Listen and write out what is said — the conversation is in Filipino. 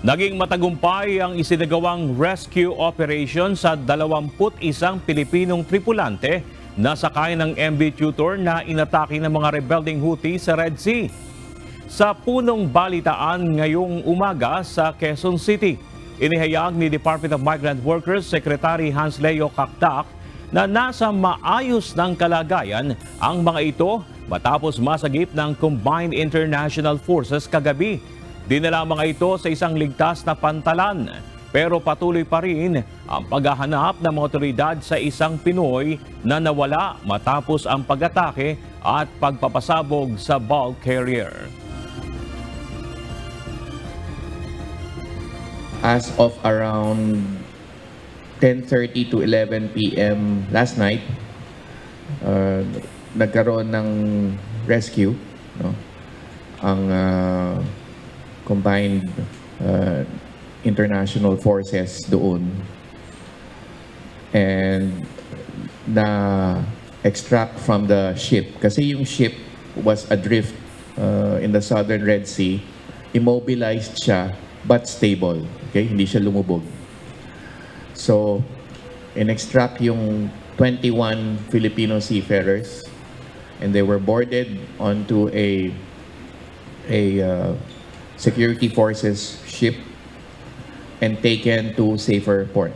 Naging matagumpay ang isinagawang rescue operation sa 21 Pilipinong tripulante na sakay ng MV Tutor na inatake ng mga rebelding Houthi sa Red Sea. Sa punong balitaan ngayong umaga sa Quezon City, inihayag ni Department of Migrant Workers Secretary Hans Leo Kakdak na nasa maayos ng kalagayan ang mga ito matapos masagip ng Combined International Forces kagabi. Dinala mga ito sa isang ligtas na pantalan, pero patuloy pa rin ang paghahanap ng mga otoridad sa isang Pinoy na nawala matapos ang pag-atake at pagpapasabog sa bulk carrier. As of around 10:30 to 11 p.m. last night, nagkaroon ng rescue, no? Ang combined international forces doon, and na-extract from the ship. Kasi yung ship was adrift in the southern Red Sea. Immobilized siya but stable. Okay? Hindi siya lumubog. So, in-extract yung 21 Filipino seafarers, and they were boarded onto a security forces ship and taken to safer port.